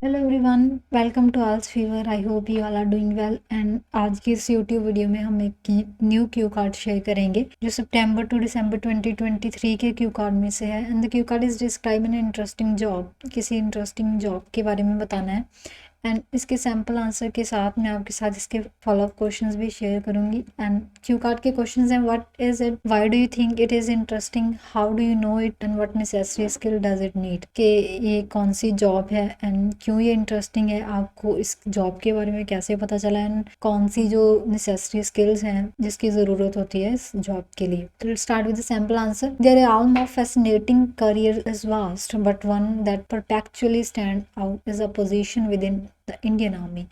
Hello everyone, welcome to als fever. I hope you all are doing well. And आज की इस YouTube video में हम एक न्यू क्यू कार्ड शेयर करेंगे जो सितंबर टू दिसंबर 2023 के क्यू कार्ड में से है। And the Q card is describe an interesting job. किसी इंटरेस्टिंग जॉब के बारे में बताना है। एंड इसके सैम्पल आंसर के साथ मैं आपके साथ इसके फॉलोअप क्वेश्चंस भी शेयर करूंगी। एंड क्यू कार्ड के क्वेश्चंस हैं: what is it, why do you think it is interesting, how do you know it, and what necessary skill does it need. कि ये कौन सी जॉब है एंड क्यों ये इंटरेस्टिंग है, आपको इस जॉब के बारे में कैसे पता चला, एंड कौन सी जो नेसेसरी स्किल्स हैं जिसकी ज़रूरत होती है इस जॉब के लिए। तो start with the sample answer. There realm of fascinating career is vast, but one that perpetually stand out is a position within the Indian army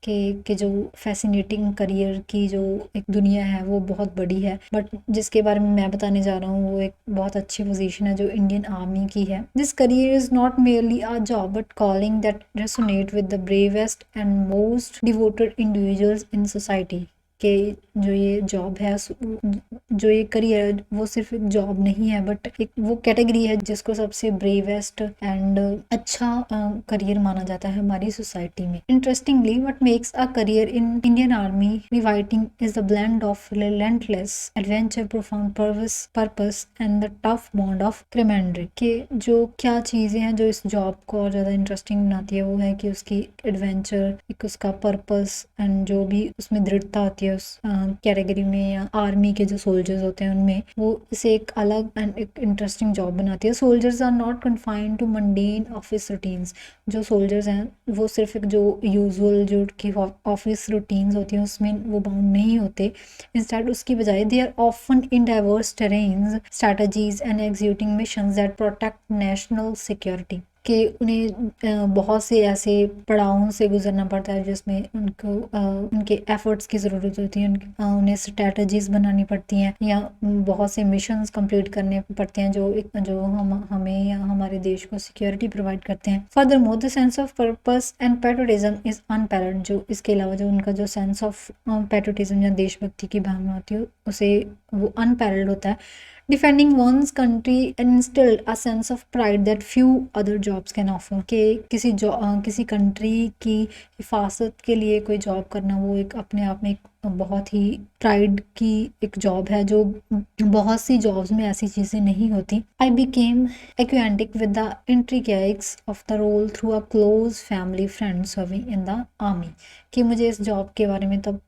के जो फैसिनेटिंग करियर की जो एक दुनिया है वो बहुत बड़ी है, बट जिसके बारे में मैं बताने जा रहा हूँ वो एक बहुत अच्छी पोजीशन है जो इंडियन आर्मी की है। This career is not merely a job but calling that resonate with the bravest and most devoted individuals in society. कि जो ये जॉब है, जो ये करियर है, वो सिर्फ एक जॉब नहीं है बट एक वो कैटेगरी है जिसको सबसे ब्रेवेस्ट एंड अच्छा करियर माना जाता है हमारी सोसाइटी में। Interestingly what makes a career in Indian army riveting is the blend of relentless adventure, profound purpose and the tough bond of camaraderie. के जो क्या चीजें हैं जो इस जॉब को और ज्यादा इंटरेस्टिंग बनाती है वो है कि उसकी एडवेंचर, एक उसका पर्पस एंड जो भी उसमें दृढ़ता होती है उस कैटेगरी में या आर्मी के जो सोल्जर्स होते हैं उनमें, वो इसे एक अलग एंड एक इंटरेस्टिंग जॉब बनाती है। Soldiers are not confined to mundane office routines. जो सोल्जर्स हैं वो सिर्फ एक जो यूजुअल जो की ऑफिस रूटीन्स होती हैं उसमें वो बाउंड नहीं होते। इंस्टेड उसकी बजाय they are often in diverse terrains, strategies and executing missions that protect national security. कि उन्हें बहुत से ऐसे पड़ावों से गुजरना पड़ता है जिसमें उनको उनके एफर्ट्स की ज़रूरत होती है, उन्हें स्ट्रैटेजीज बनानी पड़ती हैं या बहुत से मिशंस कंप्लीट करने पड़ते हैं जो हमें या हमारे देश को सिक्योरिटी प्रोवाइड करते हैं। Furthermore the sense of purpose and patriotism is apparent. जो इसके अलावा जो उनका जो सेंस ऑफ पैट्रियोटिज्म या देशभक्ति की भावना होती है उसे वो अनपैरेंट होता है। Defending one's country instilled a sense of pride that few other jobs can offer। कि किसी कंट्री की हिफाजत के लिए कोई जॉब करना वो एक अपने आप में एक बहुत ही प्राइड की एक जॉब है जो बहुत सी जॉब्स में ऐसी चीज़ें नहीं होती। I became acquainted with the intricacies of the role through a close family friend serving in the army। कि मुझे इस जॉब के बारे में तब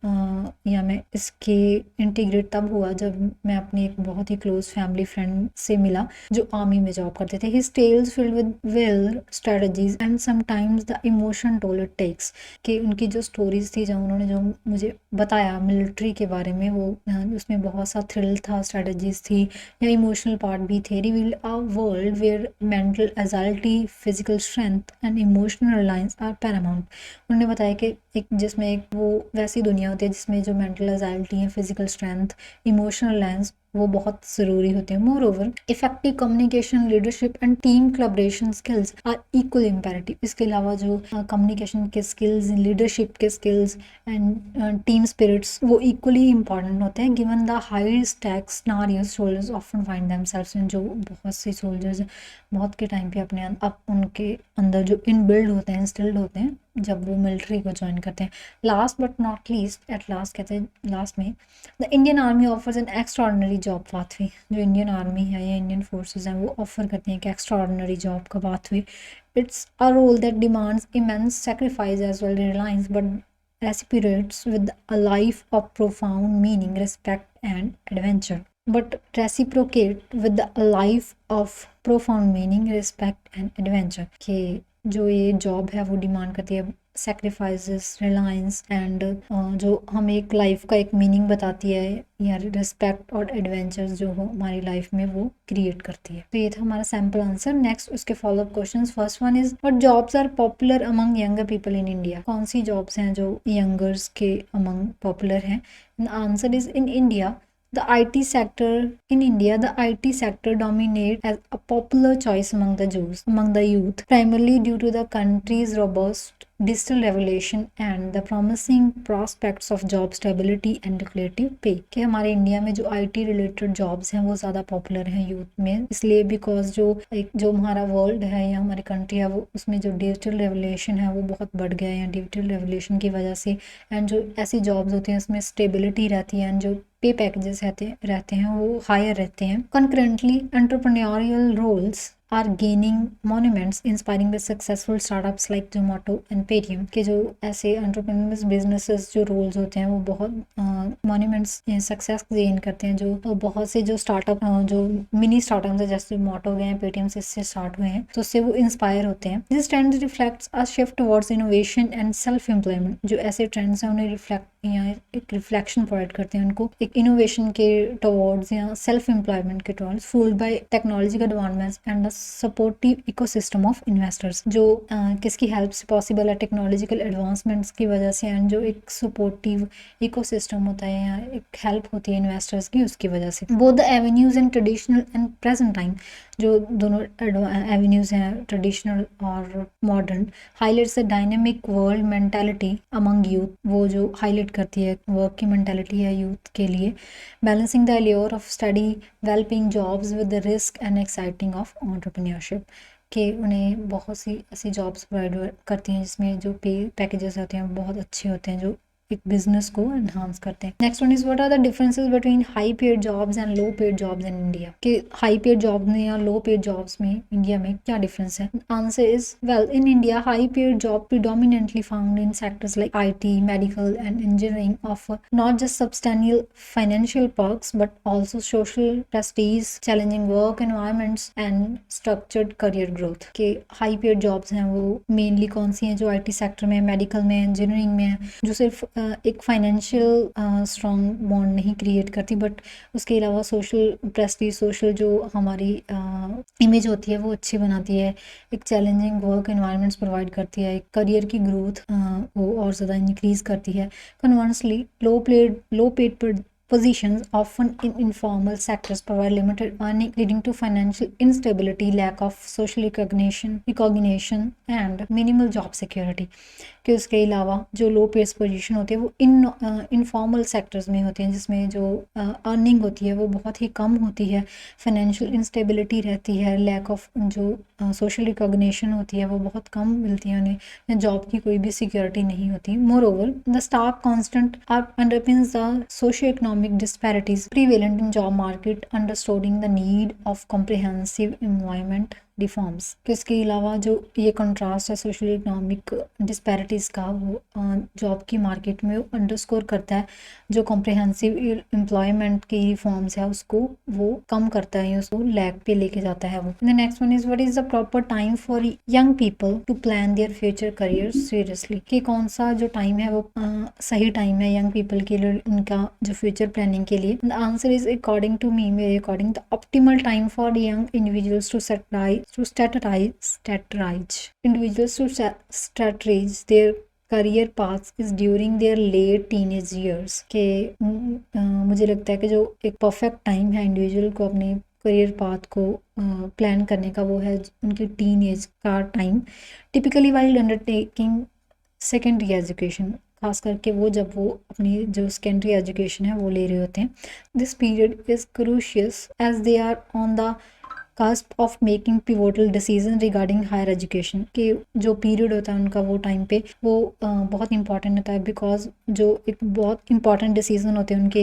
या मैं इसके इंटीग्रेट तब हुआ जब मैं अपने एक बहुत ही क्लोज फैमिली फ्रेंड से मिला जो आर्मी में जॉब करते थे। His tales filled with well strategies and sometimes the emotion toll it takes. कि उनकी जो स्टोरीज थी, जो उन्होंने जो मुझे बताया मिलिट्री के बारे में, वो उसमें बहुत सा थ्रिल था, स्ट्रेटजीज थी या इमोशनल पार्ट भी थे। Revealed a world where mental agility, physical strength and emotional reliance are paramount. उन्होंने बताया कि एक जिसमें एक वो वैसी दुनिया होती है जिसमें जो मेंटल एजाइलिटी है, फिजिकल स्ट्रेंथ, इमोशनल रिलायंस वो बहुत ज़रूरी होते हैं। Moreover effective communication, leadership and team collaboration skills are equal imperative. इसके अलावा जो कम्युनिकेशन के स्किल्स, लीडरशिप के स्किल्स एंड टीम स्पिरिट्स वो इक्वली इंपॉर्टेंट होते हैं given the high stakes scenarios soldiers often find themselves in. जो बहुत से सोल्जर्स बहुत के टाइम पे अपने उनके अंदर जो इनबिल्ड होते हैं, इंस्टिल्ड होते हैं जब वो मिलिट्री को ज्वाइन करते हैं। Last but not least, at last कहते हैं लास्ट में, the Indian army offers N extraordinary job pathway. जो इंडियन आर्मी है या इंडियन फोर्सेस हैं वो ऑफर करते हैं कि एक्स्ट्राऑर्डिनरी जॉब का pathway. It's a role that demands immense sacrifice as well reliance but reciprocates with a life of profound meaning, respect and adventure। but reciprocate with a life of profound meaning, respect and adventure। कि जो ये job है वो demand करती है sacrifices, Reliance and जो हमें एक लाइफ का एक मीनिंग बताती है या रिस्पेक्ट और एडवेंचर्स जो हो हमारी लाइफ में वो क्रिएट करती है। तो ये था हमारा सैम्पल आंसर। नेक्स्ट उसके follow up questions. First one is what jobs are popular among younger people in India. कौन सी जॉब्स हैं जो यंगर्स के अमंग पॉपुलर हैं। Answer is in India The IT sector in India, the IT sector dominates as a popular choice among the youth, primarily due to the country's robust digital revolution and the promising prospects of job stability and lucrative pay। कि हमारे India में जो IT related jobs हैं वो ज़्यादा popular हैं youth में, इसलिए बिकॉज जो हमारा वर्ल्ड है या हमारी कंट्री है वो उसमें जो डिजिटल रेवोल्यूशन है वो बहुत बढ़ गया है, या डिजिटल रेवोल्यूशन की वजह से एंड जो ऐसी जॉब्स होती हैं उसमें स्टेबिलिटी रहती है एंड जो पे पैकेजेस रहते हैं वो हायर रहते हैं। Concurrently entrepreneurial roles are gaining monuments, inspiring the successful startups like Zomato and Paytm। के जो ऐसे एंटरप्रेन्योर्स बिजनेसेस जो रोल्स होते हैं वो बहुत मॉन्यूमेंट्स सक्सेस गेन करते हैं। जो बहुत से जो स्टार्टअप जो मिनी स्टार्टअप है जैसे जोमेटो हो गए हैं, पेटीएम से इससे स्टार्ट हुए हैं, तो उससे वो इंस्पायर होते हैं। This trend reflects a shift towards innovation and self employment. जो ऐसे ट्रेंड्स हैं उन्हें रिफ्लेक्ट या एक रिफ्लेक्शन प्रोवाइड करते हैं उनको एक इनोवेशन के टुवर्ड्स या सेल्फ एम्प्लॉयमेंट के towards, fooled bye technological advancements and supportive ecosystem of investors. जो किसकी हेल्प से पॉसिबल है? टेक्नोलॉजिकल एडवांसमेंट्स की वजह से एंड जो एक सपोर्टिव इकोसिस्टम होता है या एक हेल्प होती है इन्वेस्टर्स की, उसकी वजह से। Both the avenues in traditional and present time, जो दोनों एवेन्यूज हैं ट्रेडिशनल और modern, highlights the dynamic world mentality among youth. वो जो हाईलाइट करती है वर्क की मेंटालिटी है यूथ के लिए। Balancing the allure of study well paying jobs with the risk and exciting of entrepreneurship. कि उन्हें बहुत सी ऐसी जॉब्स प्रोवाइड करती हैं जिसमें जो पे पैकेजेस होते हैं बहुत अच्छे होते हैं, जो एक बिजनेस को एनहांस करते हैं। Next one is what are the differences between high paid jobs and low paid jobs in India. कि हाई पेड जॉब में या लो पेड जॉब्स में इंडिया में क्या डिफरेंस है? Answer is well, in India high paid job predominantly found in sectors like IT, medical and engineering offer not just substantial financial perks but also social prestige, challenging work environments and structured career growth. के high paid jobs हैं वो mainly कौन सी हैं? जो IT sector में, medical में, engineering में, जो सिर्फ एक फाइनेंशियल स्ट्रॉन्ग बॉन्ड नहीं क्रिएट करती बट उसके अलावा सोशल प्रेस्टीज, सोशल जो हमारी इमेज होती है वो अच्छी बनाती है, एक चैलेंजिंग वर्क एनवायरनमेंट्स प्रोवाइड करती है, एक करियर की ग्रोथ वो और ज़्यादा इंक्रीज करती है। Conversely low paid positions often in informal sectors provide limited earning leading to financial instability, lack of social recognition and minimal job security। कि उसके अलावा जो लो पेड पोजीशन होती है वो इनफॉर्मल सेक्टर्स में होती हैं जिसमें जो अर्निंग होती है वो बहुत ही कम होती है, फाइनेंशियल इंस्टेबिलिटी रहती है, लैक ऑफ जो सोशल रिकॉग्निशन होती है वो बहुत कम मिलती है उन्हें, जॉब की कोई भी सिक्योरिटी नहीं होती। Moreover the stark constant underpins the socio economic disparities prevalent in job market, understanding the need of comprehensive employment reforms. तो इसके अलावा जो ये कंट्रास्ट है सोशल इकोनॉमिक डिस्पैरिटीज़ का वो जॉब की मार्केट में अंडरस्कोर करता है, जो कॉम्प्रिहेंसिव एम्प्लॉयमेंट की रिफॉर्म्स है उसको वो कम करता है, उसको लैग पे लेके जाता है वो। The next one is what is the proper time for young people to plan their future career seriously. कि कौन सा जो टाइम है वो सही टाइम है यंग पीपल के लिए उनका जो फ्यूचर प्लानिंग के लिए? The answer is according to me, मेरे according the optimal time for young individuals to strategize their career paths is during their late teenage years। के मुझे लगता है कि जो एक परफेक्ट टाइम है इंडिविजुअल को अपने करियर पाथ को प्लान करने का वो है उनकी टीन एज का time, typically while undertaking secondary education, खास करके वो जब वो अपनी जो सेकेंडरी एजुकेशन है वो ले रहे होते हैं। This period is crucial as they are on the cusp of making pivotal decision regarding higher education. के जो पीरियड होता है उनका वो टाइम पे वो बहुत इंपॉर्टेंट होता है बिकॉज जो एक बहुत इंपॉर्टेंट डिसीजन होते हैं उनके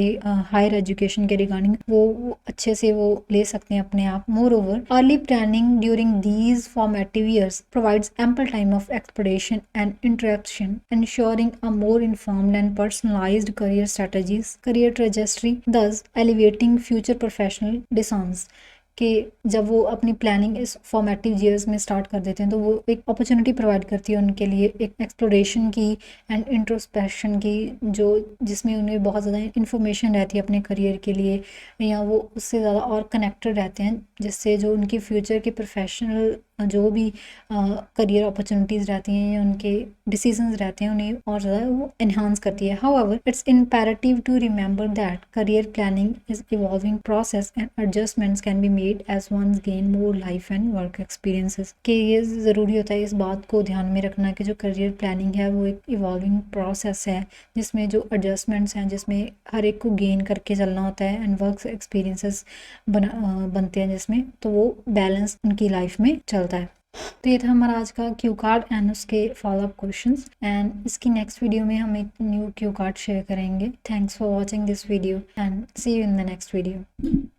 हायर एजुकेशन के रिगार्डिंग वो अच्छे से वो ले सकते हैं अपने आप। More over early planning during these formative years provides ample time of exploration and interaction, ensuring a more informed and personalized career trajectory, thus elevating future professional decisions। कि जब वो अपनी प्लानिंग इस फॉर्मेटिव ईयर्स में start कर देते हैं तो वो एक अपॉर्चुनिटी प्रोवाइड करती है उनके लिए एक एक्सप्लोरेशन की एंड इंट्रोस्पेक्शन की, जो जिसमें उन्हें बहुत ज़्यादा इन्फॉर्मेशन रहती है अपने करियर के लिए, या वो उससे ज़्यादा और कनेक्टेड रहते हैं जिससे जो उनकी फ्यूचर के प्रोफेशनल जो भी करियर अपॉर्चुनिटीज़ रहती हैं या उनके डिसीजंस रहते हैं उन्हें और ज़्यादा वो इन्हांस करती है। However it's imperative to remember that career planning is evolving process and adjustments can be made as ones gain more life and work experiences. कि ये ज़रूरी होता है इस बात को ध्यान में रखना कि जो करियर प्लानिंग है वो एक इवॉल्विंग प्रोसेस है, जिसमें जो एडजस्टमेंट्स हैं, जिसमें हर एक को गेन करके चलना होता है एंड वर्क एक्सपीरियंसेस बनते हैं जिसमें, तो वो बैलेंस उनकी लाइफ में चलता है। तो ये था हमारा आज का क्यू कार्ड एंड उसके फॉलोअप क्वेश्चंस, एंड इसकी नेक्स्ट वीडियो में हम एक न्यू क्यू कार्ड शेयर करेंगे। Thanks for watching this video and see you in the next video.